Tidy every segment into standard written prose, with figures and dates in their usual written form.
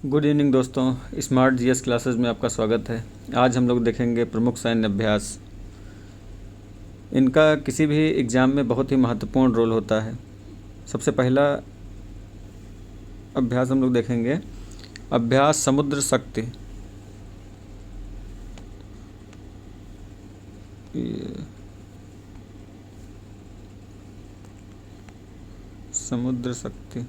Good evening दोस्तों, smart GS classes में आपका स्वागत है। आज हम लोग देखेंगे प्रमुख सैन्य अभ्यास। इनका किसी भी एग्ज़ाम में बहुत ही महत्वपूर्ण रोल होता है। सबसे पहला अभ्यास हम लोग देखेंगे अभ्यास समुद्र शक्ति। समुद्र शक्ति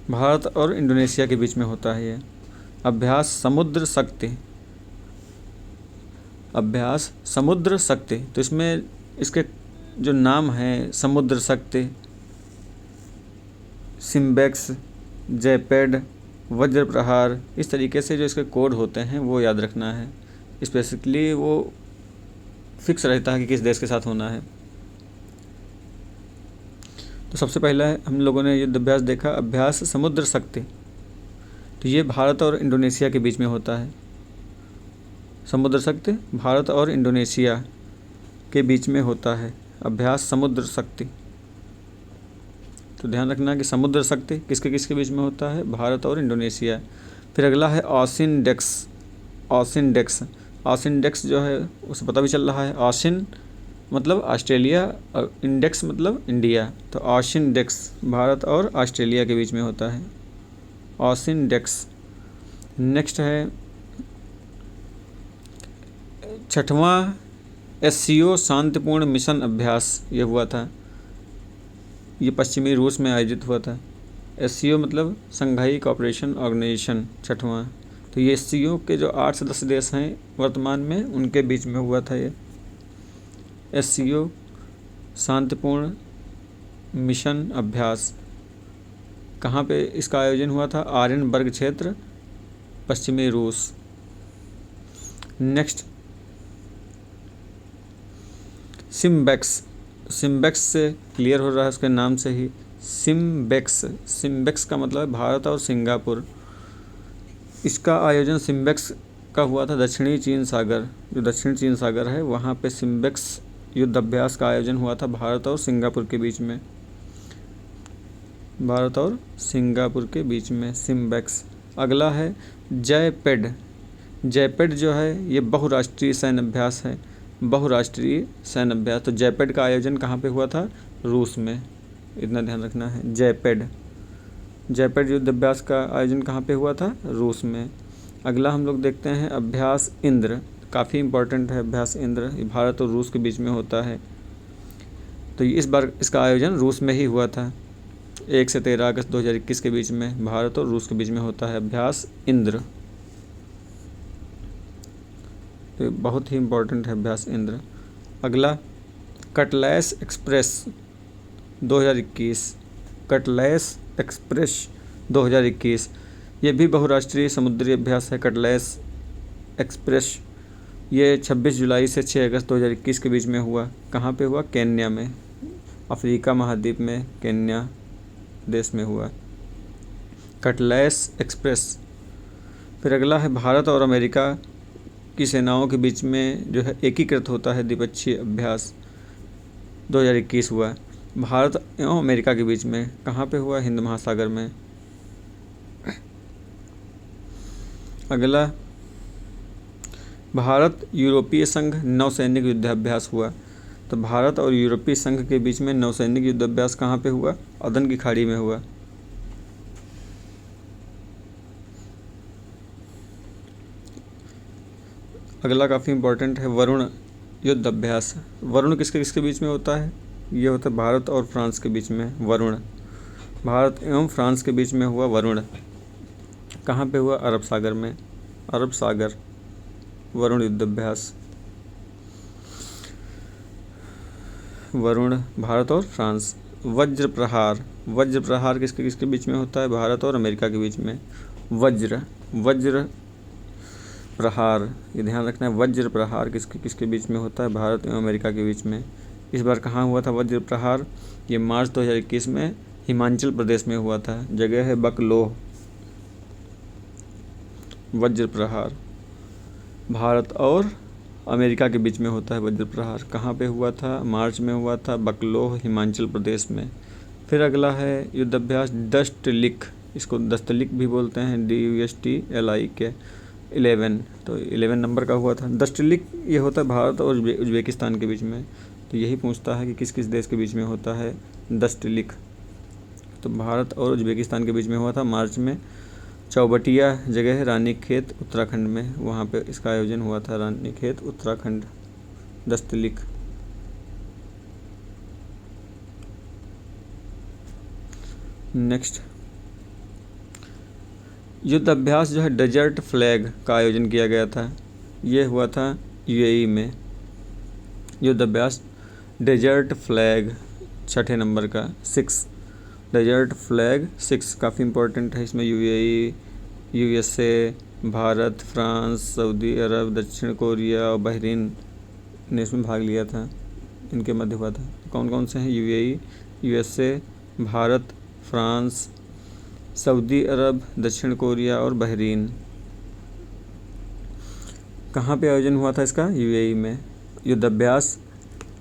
भारत और इंडोनेशिया के बीच में होता है। ये अभ्यास समुद्र शक्ति, अभ्यास समुद्र शक्ति। तो इसमें इसके जो नाम हैं समुद्र शक्ति, सिम्बेक्स, जयपेड, वज्र प्रहार, इस तरीके से जो इसके कोड होते हैं वो याद रखना है। स्पेसिफिकली वो फिक्स रहता है कि किस देश के साथ होना है। तो सबसे पहला है हम लोगों ने युद्धाभ्यास देखा, अभ्यास समुद्र शक्ति। तो ये भारत और इंडोनेशिया के बीच में होता है। समुद्र शक्ति भारत और इंडोनेशिया के बीच में होता है, अभ्यास समुद्र शक्ति। तो ध्यान रखना कि समुद्र शक्ति किसके किसके बीच में होता है, भारत और इंडोनेशिया। फिर अगला है ऑसिन डेक्स। ऑसिन डेक्स, ऑसिन डेक्स जो है उसे पता भी चल रहा है। ऑसिन मतलब ऑस्ट्रेलिया और इंडेक्स मतलब इंडिया। तो ऑसिन डेक्स भारत और ऑस्ट्रेलिया के बीच में होता है, ऑसिन डेक्स। नेक्स्ट है 6वां एससीओ शांतिपूर्ण मिशन अभ्यास। ये हुआ था, ये पश्चिमी रूस में आयोजित हुआ था। एससीओ मतलब संघाई कोऑपरेशन ऑर्गेनाइजेशन, 6वां। तो ये एससीओ के जो 8 सदस्य देश हैं वर्तमान में, उनके बीच में हुआ था ये एससीओ शांतिपूर्ण मिशन अभ्यास। कहाँ पे इसका आयोजन हुआ था, आर्यनबर्ग क्षेत्र, पश्चिमी रूस। Next SIMBEX. सिम्बेक्स से क्लियर हो रहा है उसके नाम से ही, सिम्बेक्स। सिम्बेक्स का मतलब है भारत और सिंगापुर। इसका आयोजन सिम्बेक्स का हुआ था दक्षिणी चीन सागर, जो दक्षिण चीन सागर है वहाँ पे सिम्बेक्स युद्ध अभ्यास का आयोजन हुआ था भारत और सिंगापुर के बीच में, भारत और सिंगापुर के बीच में सिम्बेक्स। अगला है जयपेड। जयपेड जो है ये बहुराष्ट्रीय सैन्य अभ्यास है, बहुराष्ट्रीय सैन्य अभ्यास। तो जयपेड का आयोजन कहाँ पे हुआ था, रूस में, इतना ध्यान रखना है। जयपेड, जयपेड युद्ध अभ्यास का आयोजन कहाँ पे हुआ था, रूस में। अगला हम लोग देखते हैं अभ्यास इंद्र। काफ़ी इम्पोर्टेंट है अभ्यास इंद्र, ये भारत और रूस के बीच में होता है। तो इस बार इसका आयोजन रूस में ही हुआ था, 1 से 13 अगस्त 2021 के बीच में भारत और रूस के बीच में होता है अभ्यास इंद्र। तो बहुत ही इम्पोर्टेंट है अभ्यास इंद्र। अगला कटलैस एक्सप्रेस 2021, कटलैस एक्सप्रेस 2021। ये भी बहुराष्ट्रीय समुद्री अभ्यास है, कटलैस एक्सप्रेस। ये 26 जुलाई से 6 अगस्त 2021 के बीच में हुआ। कहाँ पे हुआ, केन्या में, अफ्रीका महाद्वीप में केन्या देश में हुआ, कटलैस एक्सप्रेस। फिर अगला है भारत और अमेरिका की सेनाओं के बीच में जो है एकीकृत होता है द्विपक्षीय अभ्यास, 2021 हुआ भारत एवं अमेरिका के बीच में। कहाँ पे हुआ, हिंद महासागर में। अगला भारत यूरोपीय संघ नौसैनिक युद्धाभ्यास हुआ। तो भारत और यूरोपीय संघ के बीच में नौसैनिक युद्धाभ्यास कहाँ पे हुआ, अदन की खाड़ी में हुआ। अगला काफ़ी इम्पोर्टेंट है वरुण युद्ध अभ्यास। वरुण किसके किसके बीच में होता है, ये होता है भारत और फ्रांस के बीच में। वरुण भारत एवं फ्रांस के बीच में हुआ वरुण। कहाँ पे हुआ, अरब सागर में, अरब सागर, वरुण युद्ध अभ्यास। वरुण भारत और फ्रांस। वज्र प्रहार, वज्र प्रहार किसके किसके बीच में होता है, भारत और अमेरिका के बीच में। वज्र, वज्र प्रहार, ये ध्यान रखना है, वज्र प्रहार किसके किसके बीच में होता है, भारत एवं अमेरिका के बीच में। इस बार कहाँ हुआ था वज्र प्रहार, ये मार्च 2021 में हिमाचल प्रदेश में हुआ था, जगह है बकलोह। वज्र प्रहार भारत और अमेरिका के बीच में होता है वज्र प्रहार। कहाँ पे हुआ था, मार्च में हुआ था, बकलोह हिमाचल प्रदेश में। फिर अगला है युद्धाभ्यास डस्टलिक, इसको दस्तलिक भी बोलते हैं, DUSTLIK 11, तो 11 नंबर का हुआ था। दस्टलिक ये होता है भारत और उज्बेकिस्तान के बीच में, तो यही पूछता है कि किस किस देश के बीच में होता है दस्टलिक। तो भारत और उज्बेकिस्तान के बीच में हुआ था मार्च में, चौबटिया जगह है रानीखेत उत्तराखंड में, वहाँ पे इसका आयोजन हुआ था, रानीखेत उत्तराखंड, दस्तलिक। नेक्स्ट युद्ध अभ्यास जो है डेजर्ट फ्लैग का आयोजन किया गया था, ये हुआ था UAE में। युद्ध अभ्यास डेजर्ट फ्लैग 6 नंबर का 6, डेजर्ट फ्लैग 6 काफ़ी इम्पोर्टेंट है। इसमें UAE, USA, Bharat, France, Saudi Arab, दक्षिण कोरिया और बहरीन ने इसमें भाग लिया था, इनके मध्य हुआ था। कौन कौन से हैं? UAE, USA, Bharat, France, Saudi Arab, दक्षिण कोरिया और बहरीन। कहाँ पे आयोजन हुआ था इसका? UAE में। युद्धाभ्यास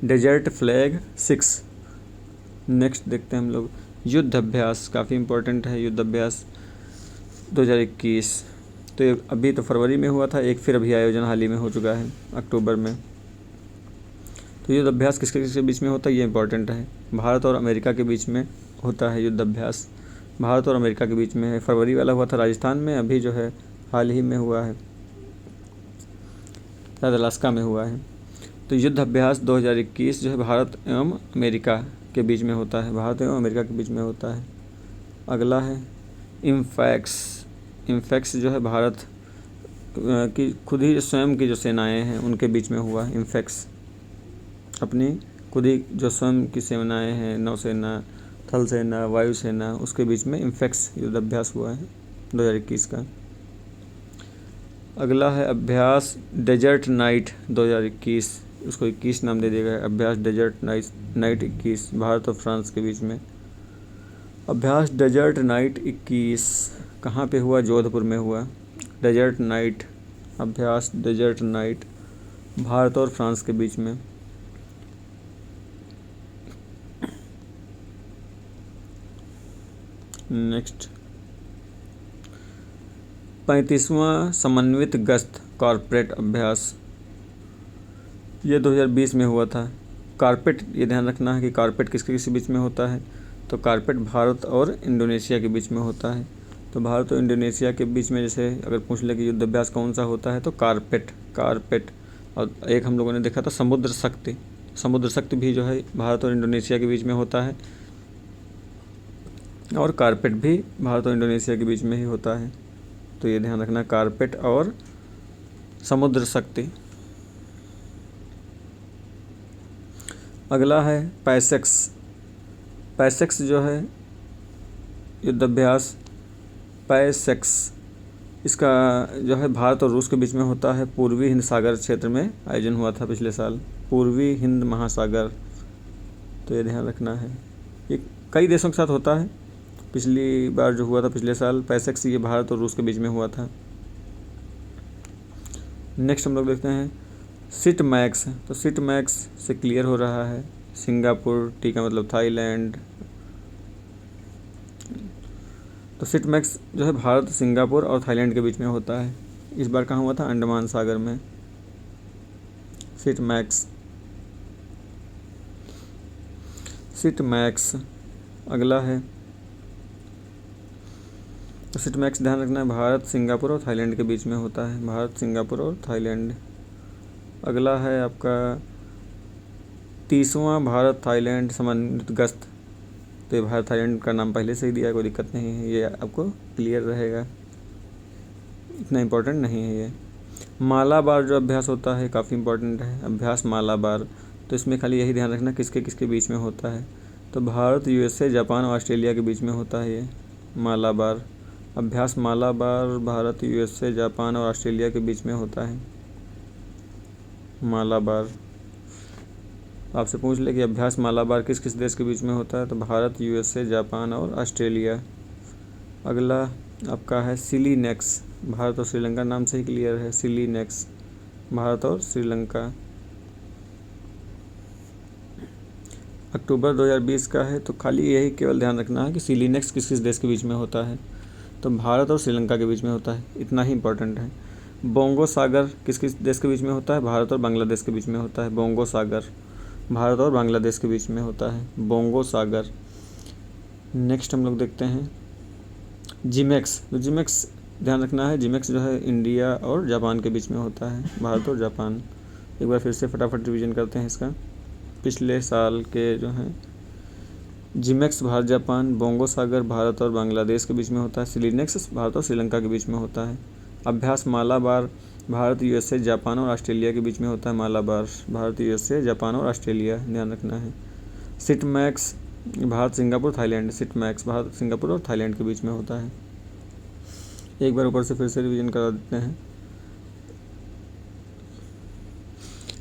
डेजर्ट फ्लैग 6। नेक्स्ट देखते हैं हम लोग युद्ध अभ्यास, काफ़ी इम्पोर्टेंट है युद्धाभ्यास 2021। तो ये अभी तो फरवरी में हुआ था एक, फिर अभी आयोजन हाल ही में हो चुका है अक्टूबर में। तो युद्ध अभ्यास किसके किसके बीच में होता है, ये इंपॉर्टेंट है। भारत और अमेरिका के बीच में होता है युद्ध अभ्यास, भारत और अमेरिका के बीच में है। फरवरी वाला हुआ था राजस्थान में, अभी जो है हाल ही में हुआ है, शायद अलास्का में हुआ है। तो युद्ध अभ्यास 2021 जो है भारत एवं अमेरिका के बीच में होता है, भारत एवं अमेरिका के बीच में होता है। अगला है इम्फैक्स। इम्फैक्स जो है भारत की खुद ही स्वयं की जो सेनाएं हैं उनके बीच में हुआ है इम्फैक्स। अपनी खुद ही जो स्वयं की सेनाएं हैं, नौसेना, थल सेना, वायुसेना, उसके बीच में इम्फैक्स युद्ध अभ्यास हुआ है 2021 का। अगला है अभ्यास डेजर्ट नाइट 2021, उसको 21 नाम दे दिया गया है, अभ्यास डेजर्ट नाइट 21, भारत और फ्रांस के बीच में। अभ्यास डेजर्ट नाइट 21 कहाँ पे हुआ? जोधपुर में हुआ। डेजर्ट नाइट, अभ्यास डेजर्ट नाइट, भारत और फ्रांस के बीच में। नेक्स्ट 35वां समन्वित गश्त कॉर्पोरेट अभ्यास, ये 2020 में हुआ था। कारपेट, ये ध्यान रखना है कि कारपेट किसके किस बीच में होता है, तो कारपेट भारत और इंडोनेशिया के बीच में होता है। तो भारत और इंडोनेशिया के बीच में जैसे अगर पूछ ले कि युद्ध अभ्यास कौन सा होता है, तो कारपेट। और एक हम लोगों ने देखा था समुद्र शक्ति भी जो है भारत और इंडोनेशिया के बीच में होता है, और कारपेट भी भारत और इंडोनेशिया के बीच में ही होता है। तो ये ध्यान रखना, कारपेट और समुद्र शक्ति। अगला है पैसेक्स जो है युद्धाभ्यास पैसेक्स, इसका जो है भारत और रूस के बीच में होता है, पूर्वी हिंद सागर क्षेत्र में आयोजन हुआ था पिछले साल, पूर्वी हिंद महासागर। तो ये ध्यान रखना है, ये कई देशों के साथ होता है। पिछली बार जो हुआ था पिछले साल पैसेक्स, ये भारत और रूस के बीच में हुआ था। नेक्स्ट हम लोग देखते हैं सिटमैक्स। तो सिटमैक्स से क्लियर हो रहा है सिंगापुर, टी का मतलब थाईलैंड। तो सिटमैक्स जो है भारत, सिंगापुर और थाईलैंड के बीच में होता है। इस बार कहाँ हुआ था? अंडमान सागर में। सिटमैक्स अगला है, तो सिटमैक्स ध्यान रखना है भारत, सिंगापुर और थाईलैंड के बीच में होता है, भारत, सिंगापुर और थाईलैंड। अगला है आपका 30वां भारत थाईलैंड समन्वित गश्त। तो ये भारत थाईलैंड का नाम पहले से ही दिया है, कोई दिक्कत नहीं है, ये आपको क्लियर रहेगा, इतना इम्पोर्टेंट नहीं है ये। मालाबार जो अभ्यास होता है काफ़ी इम्पोर्टेंट है, अभ्यास मालाबार। तो इसमें खाली यही ध्यान रखना किसके किसके बीच में होता है, तो भारत, USA, जापान और ऑस्ट्रेलिया के बीच में होता है ये मालाबार। अभ्यास मालाबार भारत, USA, जापान और ऑस्ट्रेलिया के बीच में होता है मालाबार। आपसे पूछ ले कि अभ्यास मालाबार किस किस देश के बीच में होता है, तो भारत, USA, जापान और ऑस्ट्रेलिया। अगला आपका है सिलीनेक्स, भारत और श्रीलंका, नाम से ही क्लियर है, सिलीनेक्स, भारत और श्रीलंका। अक्टूबर 2020 का है। तो खाली यही केवल ध्यान रखना है कि सीलिनेक्स किस किस देश के बीच में होता है, तो भारत और श्रीलंका के बीच में होता है, इतना ही इम्पोर्टेंट है। बोंगो सागर किस किस देश के बीच में होता है, भारत और बांग्लादेश के बीच में होता है। बोंगो सागर भारत और बांग्लादेश के बीच में होता है, बोंगो सागर। नेक्स्ट हम लोग देखते हैं जिमेक्स। तो जिमेक्स ध्यान रखना है, जिमेक्स जो है इंडिया और जापान के बीच में होता है, भारत और जापान। एक बार फिर से फटाफट रिवीजन करते हैं इसका। पिछले साल के जो हैं जिमेक्स भारत जापान, बोंगो सागर भारत और बांग्लादेश के बीच में होता है, सीलिनेक्स भारत और श्रीलंका के बीच में होता है। अभ्यास मालाबार भारत यूएसए जापान और ऑस्ट्रेलिया के बीच में होता है, मालाबार भारत यूएसए जापान और ऑस्ट्रेलिया, ध्यान रखना है। सिटमैक्स Bharat Singapore Thailand, सिटमैक्स Bharat Singapore और थाईलैंड के बीच में होता है। एक बार ऊपर से फिर से रिवीजन करा देते हैं।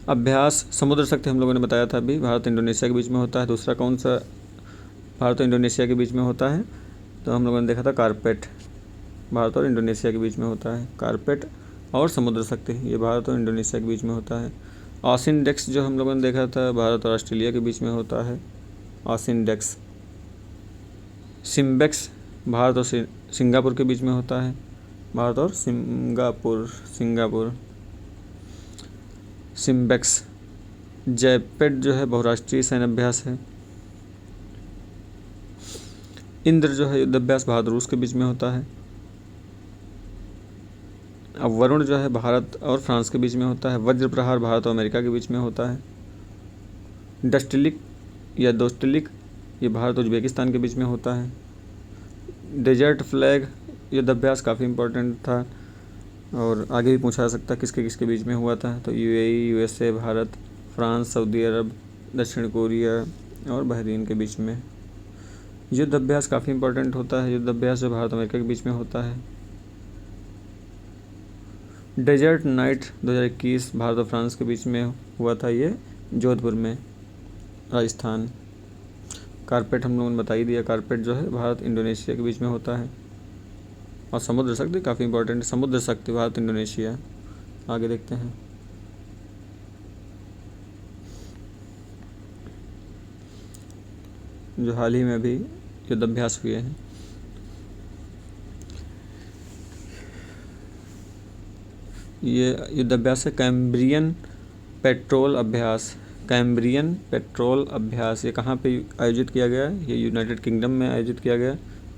अभ्यास समुद्र शक्ति हम लोगों ने बताया था अभी, भारत इंडोनेशिया के बीच में होता है। दूसरा कौन सा भारत और इंडोनेशिया के बीच में होता है, तो हम लोगों ने देखा था कारपेट, भारत और इंडोनेशिया के बीच में होता है। कारपेट और समुद्र शक्ति ये भारत और इंडोनेशिया के बीच में होता है। ऑसिनडेक्स जो हम लोगों ने देखा था भारत और ऑस्ट्रेलिया के बीच में होता है, ऑसिनडेक्स। सिम्बेक्स भारत और सिंगापुर के बीच में होता है, भारत और सिंगापुर, सिम्बेक्स। जैपेड जो है बहुराष्ट्रीय सैन्य अभ्यास है। इंद्र जो है युद्धाभ्यास भारत रूस के बीच में होता है। अब वरुण जो है भारत और फ्रांस के बीच में होता है। वज्र प्रहार भारत और अमेरिका के बीच में होता है। डस्टिलिक या दोस्टिलिक ये भारत और उज्बेकिस्तान के बीच में होता है। डेजर्ट फ्लैग युद्धाभ्यास काफ़ी इम्पोर्टेंट था और आगे भी पूछा जा सकता है किसके किसके बीच में हुआ था, तो UAE USA Bharat, France Saudi Arab, दक्षिण कोरिया और बहरीन के बीच में। युद्धाभ्यास काफ़ी इम्पोर्टेंट होता है, युद्धाभ्यास जो भारत अमेरिका के बीच में होता है। डेजर्ट नाइट 2021 भारत और फ्रांस के बीच में हुआ था, ये जोधपुर में, राजस्थान। कारपेट हम लोगों ने बता ही दिया, कारपेट जो है भारत इंडोनेशिया के बीच में होता है। और समुद्र शक्ति काफ़ी इंपॉर्टेंट है, समुद्र शक्ति भारत इंडोनेशिया। आगे देखते हैं। जो हाल ही में भी युद्धाभ्यास हुए हैं, ये युद्धाभ्यास है कैम्ब्रियन पेट्रोल अभ्यास। कैम्ब्रियन पेट्रोल अभ्यास ये कहाँ पे आयोजित किया गया है, ये यूनाइटेड किंगडम में आयोजित किया गया,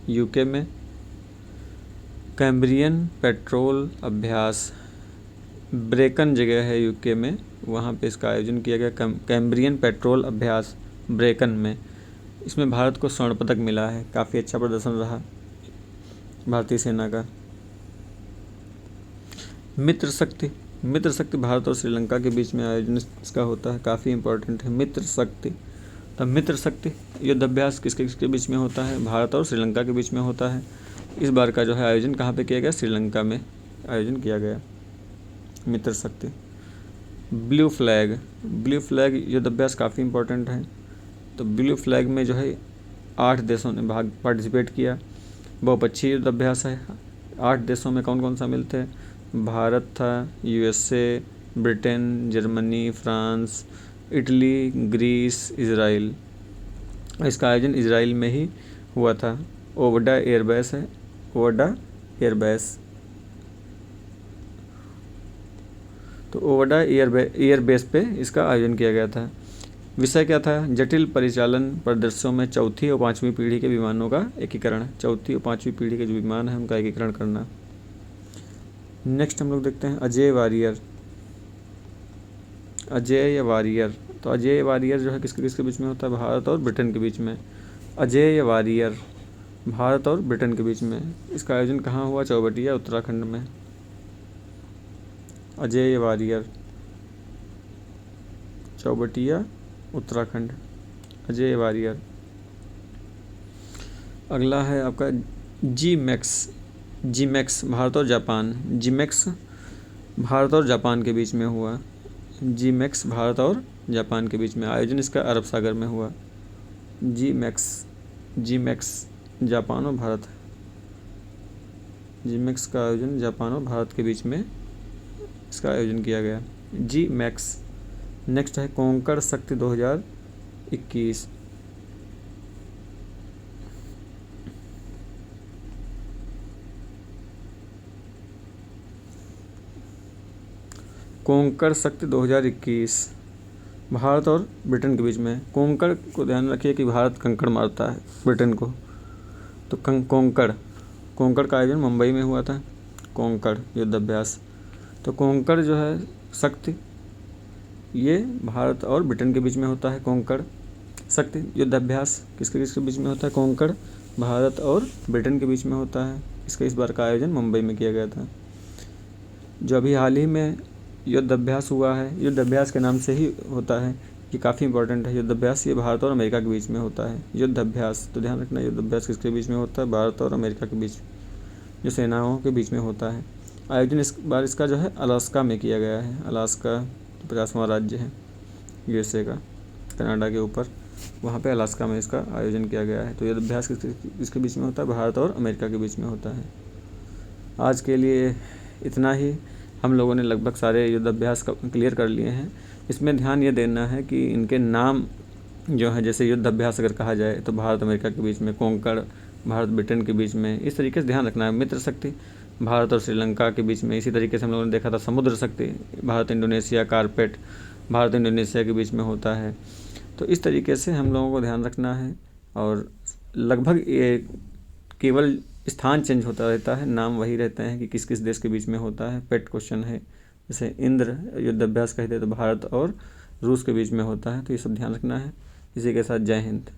यूके में। कैम्ब्रियन पेट्रोल अभ्यास ब्रेकन जगह है यूके में, वहाँ पे इसका आयोजन किया गया। कैम्ब्रियन पेट्रोल अभ्यास ब्रेकन में। इसमें भारत को स्वर्ण पदक मिला है, काफ़ी अच्छा प्रदर्शन रहा भारतीय सेना का। मित्र शक्ति भारत और श्रीलंका के बीच में आयोजन इसका होता है, काफ़ी इम्पोर्टेंट है मित्र शक्ति। तो मित्र शक्ति युद्धाभ्यास किसके किसके बीच में होता है, भारत और श्रीलंका के बीच में होता है। इस बार का जो है आयोजन कहाँ पे किया गया, श्रीलंका में आयोजन किया गया मित्र शक्ति। ब्लू फ्लैग युद्धाभ्यास काफ़ी इम्पोर्टेंट है। तो ब्लू फ्लैग में जो है 8 देशों ने पार्टिसिपेट किया, बहुपक्षीय युद्धाभ्यास है। 8 देशों में कौन कौन शामिल थे, भारत था, USA, Britain, Germany, France, Italy, Greece, Israel. इसका आयोजन इजराइल में ही हुआ था। ओवडा एयरबेस है, ओवडा एयरबेस। तो ओवडा एयरबेस पे इसका आयोजन किया गया था। विषय क्या था, जटिल परिचालन परिदृश्यों में चौथी और पाँचवीं पीढ़ी के विमानों का एकीकरण। चौथी और पाँचवीं पीढ़ी के जो विमान हैं उनका एकीकरण करना। नेक्स्ट हम लोग देखते हैं अजेय वारियर। तो अजेय वारियर जो है किसके किसके बीच में होता है, भारत और ब्रिटेन के बीच में। अजेय वारियर भारत और ब्रिटेन के बीच में। इसका आयोजन कहाँ हुआ, चौबटिया उत्तराखंड में। अजेय वारियर चौबटिया उत्तराखंड, अजेय वारियर। अगला है आपका जीमैक्स भारत और जापान। जीमैक्स भारत और जापान के बीच में हुआ। जीमैक्स भारत और जापान के बीच में, आयोजन इसका अरब सागर में हुआ। जीमैक्स जापान और भारत, जीमैक्स का आयोजन जापान और भारत के बीच में इसका आयोजन किया गया, जीमैक्स। नेक्स्ट है कोंकण शक्ति 2021। कोंकण शक्ति 2021 भारत और ब्रिटेन के बीच में। कोंकण को ध्यान रखिए कि भारत कंकड़ मारता है ब्रिटेन को, तो कोंकण का आयोजन मुंबई में हुआ था, कोंकण युद्ध अभ्यास। तो कोंकण जो है शक्ति, ये भारत और ब्रिटेन के बीच में होता है। कोंकण शक्ति युद्ध अभ्यास किसके किसके बीच में होता है? कोंकण भारत और ब्रिटेन के बीच में होता है। इसका इस बार का आयोजन मुंबई में किया गया था। जो अभी हाल ही में युद्ध अभ्यास हुआ है, युद्ध अभ्यास के नाम से ही होता है, ये काफ़ी इंपॉर्टेंट है। युद्ध अभ्यास ये भारत और अमेरिका के बीच में होता है। युद्ध अभ्यास तो ध्यान रखना, युद्ध अभ्यास किसके बीच में होता है? भारत और अमेरिका के बीच, जो सेनाओं के बीच में होता है। आयोजन इस बार इसका जो है अलास्का में किया गया है। अलास्का 50वां राज्य है यूएसए का, कनाडा के ऊपर, वहाँ पे अलास्का में इसका आयोजन किया गया है। तो युद्ध अभ्यास किसके बीच में होता है? भारत और अमेरिका के बीच में होता है। आज के लिए इतना ही। हम लोगों ने लगभग सारे युद्ध अभ्यास क्लियर कर लिए हैं। इसमें ध्यान ये देना है कि इनके नाम जो है, जैसे युद्ध अभ्यास अगर कहा जाए तो भारत अमेरिका के बीच में, कोंकण भारत ब्रिटेन के बीच में, इस तरीके से ध्यान रखना है। मित्र शक्ति भारत और श्रीलंका के बीच में, इसी तरीके से हम लोगों ने देखा था। समुद्र शक्ति Bharat Indonesia, carpet Bharat Indonesia के बीच में होता है। तो इस तरीके से हम लोगों को ध्यान रखना है। और लगभग ये केवल स्थान चेंज होता रहता है, नाम वही रहते हैं कि किस किस देश के बीच में होता है। पेट क्वेश्चन है, जैसे इंद्र युद्ध अभ्यास कहते हैं तो भारत और रूस के बीच में होता है। तो ये सब ध्यान रखना है। इसी के साथ जय हिंद।